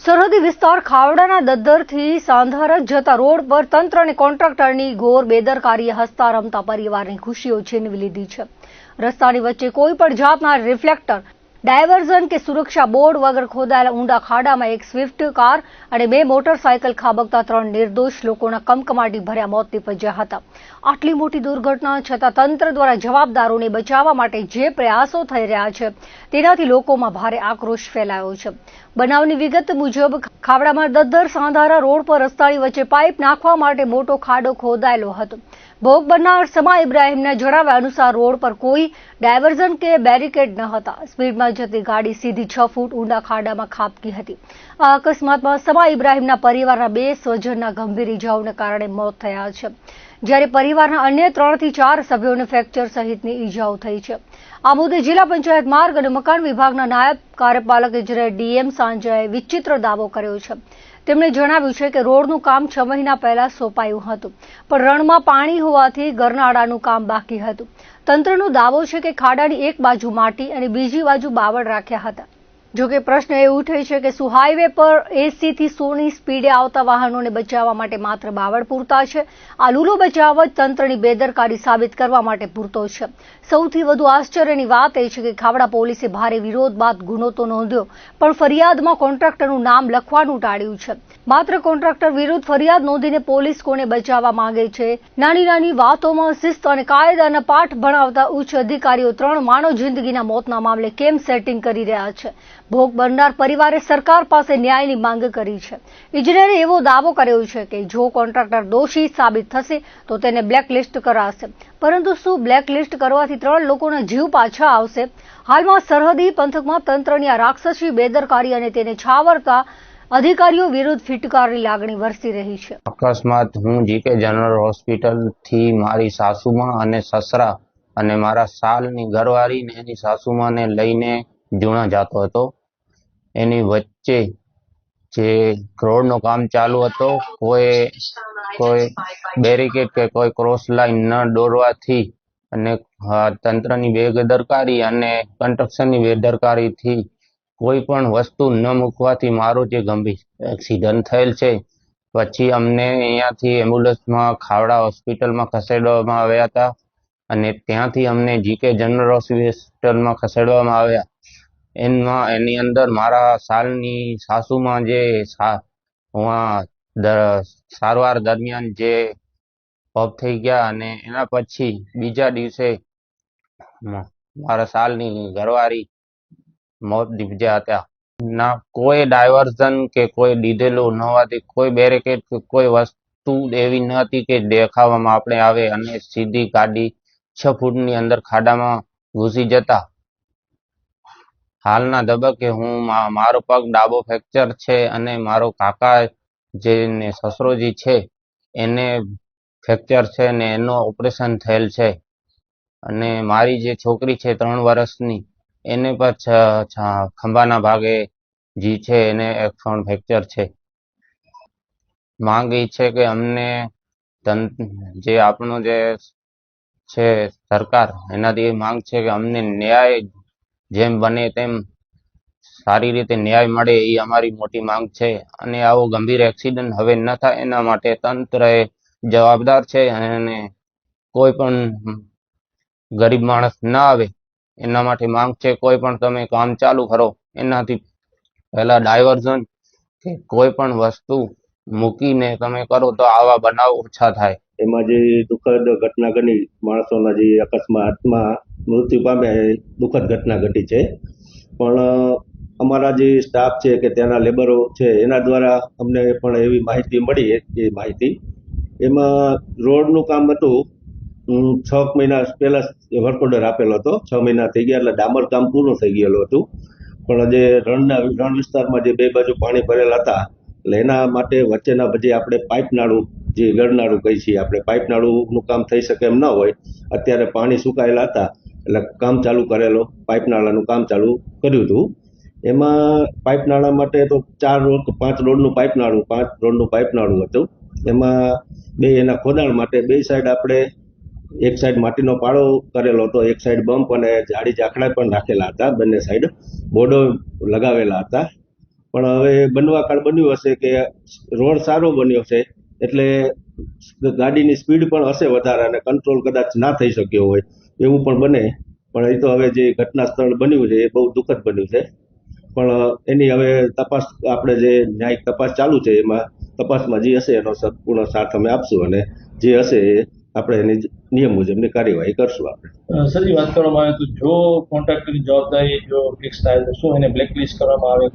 સરહદી વિસ્તાર ખાવડાના દદ્દરથી સાંધારા જતા રોડ પર તંત્ર અને કોન્ટ્રાક્ટરની ઘોર બેદરકારીએ હસતા રમતા પરિવારની ખુશીઓ છીનવી લીધી છે। રસ્તાની વચ્ચે કોઈ પણ જાતના રિફ્લેક્ટર, ડાયવર્ઝન કે સુરક્ષા બોર્ડ વગર ખોદાયેલા ઊંડા ખાડામાં એક સ્વિફ્ટ કાર અને 2 મોટરસાયકલ ખાબકતા 3 નિર્દોષ લોકોના કમકમાટી ભર્યા મોત નીપજ્યા હતા। આટલી મોટી દુર્ઘટના છતાં તંત્ર દ્વારા જવાબદારોને બચાવવા માટે જે પ્રયાસો થઈ રહ્યા છે તેનાથી લોકોમાં ભારે આક્રોશ ફેલાયો છે। બનાવની વિગત મુજબ ખાવડામાં દદ્દર સાંધારા રોડ પર રસ્તાની વચ્ચે પાઇપ નાખવા માટે મોટો ખાડો ખોદાયેલો હતો। ભોગ બનનાર સમા ઇબ્રાહીમના જણાવ્યા અનુસાર રોડ પર કોઈ ડાયવર્ઝન કે બેરિકેડ ન હતા। સ્પીડમાં જતી ગાડી સીધી 6 ફૂટ ઊંડા ખાડામાં ખાબકી હતી। આ અકસ્માતમાં સમા ઇબ્રાહીમના પરિવારના 2 સ્વજનના ગંભીર ઇજાઓને કારણે મોત થયા છે, જ્યારે પરિવારના અન્ય 3 થી 4 સભ્યોને ફ્રેક્ચર સહિતની ઇજાઓ થઈ છે। આ મુદ્દે જિલ્લા પંચાયત માર્ગ અને મકાન વિભાગના નાયબ કાર્યપાલક ઇજનેર ડીએમ સાંજાએ વિચિત્ર દાવો કર્યો છે। તેમણે જણાવ્યું છે કે રોડનું કામ 6 મહિના પહેલા સોંપાયું હતું, પણ રણમાં પાણી હોવાથી ગરનાળાનું કામ બાકી હતું। તંત્રનો દાવો છે કે ખાડાની એક બાજુ માટી અને બીજી બાજુ બાવળ રાખ્યા હતા। જોકે પ્રશ્ન એ ઉઠે છે કે શું હાઈવે પર 80 થી 100ની સ્પીડે આવતા વાહનોને બચાવવા માટે માત્ર બાવળ પૂરતા છે? આ લૂલો બચાવ જ તંત્રની બેદરકારી સાબિત કરવા માટે પૂરતો છે। સૌથી વધુ આશ્ચર્યની વાત એ છે કે ખાવડા પોલીસે ભારે વિરોધ બાદ ગુનો તો નોંધ્યો, પણ ફરિયાદમાં કોન્ટ્રાક્ટરનું નામ લખવાનું ટાળ્યું છે। માત્ર કોન્ટ્રાક્ટર વિરુદ્ધ ફરિયાદ નોંધીને પોલીસ કોને બચાવવા માંગે છે? નાની નાની વાતોમાં શિસ્ત અને કાયદાના પાઠ ભણાવતા ઉચ્ચ અધિકારીઓ 3 માનવ જિંદગીના મોતના મામલે કેમ સેટિંગ કરી રહ્યા છે? ભોગ બનનાર પરિવારે સરકાર પાસે ન્યાયની માંગ કરી છે। ઇજનેરે એવો દાવો કર્યો છે કે જો કોન્ટ્રાક્ટર દોષી સાબિત થશે તો તેને બ્લેકલિસ્ટ કરાશે, પરંતુ શું બ્લેકલિસ્ટ કરવાથી 3 લોકોના જીવ પાછા આવશે? હાલમાં સરહદી પંથકમાં તંત્રની આ રાક્ષસી બેદરકારી અને તેને છાવરતા અધિકારીઓ વિરુદ્ધ ફિટકારની લાગણી વરસી રહી છે। અકસ્માત હું જીકે જનરલ હોસ્પિટલ થી મારી સાસુમાં અને સસરા અને મારા સાલની ઘરવાળી ને એની સાસુમાને લઈને જૂણા જતો હતો। એની વચ્ચે જે રોડનું કામ ચાલુ હતો, કોઈ બેરિકેડ કે કોઈ ક્રોસ લાઈન ન દોરવાથી અને તંત્રની બેદરકારી અને કન્સ્ટ્રક્શનની બેદરકારીથી કોઈ પણ વસ્તુ ન મૂકવાથી મારો જે ગંભીર એક્સિડન્ટ થયેલ છે। પછી અમને અહીંયાથી એમ્બ્યુલન્સમાં ખાવડા હોસ્પિટલમાં ખસેડવામાં આવ્યા હતા અને ત્યાંથી અમને જીકે જનરલ હોસ્પિટલમાં ખસેડવામાં આવ્યા। એની અંદર મારા સાલની સાસુમાં જે સારવાર દરમિયાન જે ઓફ થઈ ગયા અને એના પછી બીજા દિવસે મારા સાલની ઘરવાળી મોત નીપજ્યા હતા। ના કોઈ ડાયવર્ઝન કે કોઈ દીધેલું ન હોવાથી કોઈ બેરિકેડ કે કોઈ વસ્તુ એવી ન હતી કે દેખાવામાં આપણે આવે અને સીધી ગાડી 6 ફૂટની અંદર ખાડામાં ઘૂસી જતા। હાલના તબક્કે હું મારો પગ ડાબો ફ્રેક્ચર છે અને મારો કાકા જેને સસરોજી છે એને ફ્રેક્ચર છે અને એનો ઓપરેશન થયેલ છે અને મારી જે છોકરી છે 3 વર્ષની એને પણ ખંભાના ભાગે જી છે એને ફ્રેક્ચર છે। માંગ એ છે કે અમને જે આપણો જે છે સરકાર, એનાથી માંગ છે કે અમને ન્યાય જેમ બને તેમ સારી રીતે ન્યાય મળે એ અમારી મોટી માંગ છે અને આવો ગંભીર એક્સિડન્ટ હવે ન થાય એના માટે તંત્ર એ જવાબદાર છે અને કોઈ પણ ગરીબ માણસ ના આવે એના માટે માંગ છે। કોઈ પણ તમે કામ ચાલુ કરો એનાથી પહેલા ડાયવર્ઝન કે કોઈ પણ વસ્તુ મૂકીને તમે કરો તો આવા બનાવ ઓછા થાય। એમાં જે દુઃખદ ઘટના બની, માણસોના જે અકસ્માતમાં મૃત્યુ પામ્યા, એ દુઃખદ ઘટના ઘટી છે। પણ અમારા જે સ્ટાફ છે કે ત્યાંના લેબરો છે એના દ્વારા અમને પણ એવી માહિતી મળી, એ માહિતી એમાં રોડનું કામ હતું 6 મહિના પહેલા વર્ક ઓર્ડર આપેલો હતો। 6 મહિના થઈ ગયા એટલે ડામર કામ પૂરું થઈ ગયેલું હતું, પણ જે રણ વિસ્તારમાં જે 2 બાજુ પાણી ભરેલા હતા એટલે એના માટે વચ્ચેના જે આપણે પાઇપ નાળું, જે ગરનાળું કહી છીએ આપણે, પાઇપ નાળુંનું કામ થઈ શકે એમ ન હોય, અત્યારે પાણી સુકાયેલા હતા એટલે કામ ચાલુ કરેલો, પાઇપ નાળાનું કામ ચાલુ કર્યું હતું। એમાં પાઇપ નાળા માટે તો 4 રોડ 5 રોડનું પાઇપ નાળું 5 રોડનું પાઇપ નાળું હતું। એમાં 2 એના ખોદાણ માટે 2 સાઈડ આપણે એક સાઈડ માટીનો પાળો કરેલો હતો, એક સાઈડ બમ્પ અને જાડી ઝાકડા પણ રાખેલા હતા, બંને સાઈડ બોર્ડો લગાવેલા હતા। પણ હવે બનવા કાળ બન્યું હશે કે રોડ સારો બન્યો છે એટલે ગાડીની સ્પીડ પણ હશે વધારે અને કંટ્રોલ કદાચ ના થઈ શક્યો હોય એવું પણ બને. પણ એ તો હવે જે ઘટના સ્થળ બન્યું છે એ બહુ દુઃખદ બન્યું છે. પણ એની હવે તપાસ, આપણે જે ન્યાયિક તપાસ ચાલુ છે એમાં તપાસમાં જે હશે એનો સંપૂર્ણ સાથ અમે આપશું અને જે હશે એ આપણે એની નિયમ મુજબની કાર્યવાહી કરશું. આપણે સરજી, વાત કરવામાં આવે તો જો કોન્ટ્રાક્ટરની જવાબદારી જો ફિક્સ થાય તો શું એને બ્લેકલિસ્ટ કરવામાં આવે?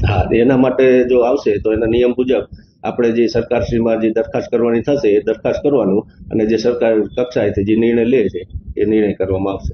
હા, એના માટે જો આવશે તો એના નિયમ મુજબ આપણે જે સરકારશ્રીમાં જે દરખાસ્ત કરવાની થશે એ દરખાસ્ત કરવાનું અને જે સરકાર કક્ષાએથી જે નિર્ણય લે છે એ નિર્ણય કરવામાં આવશે.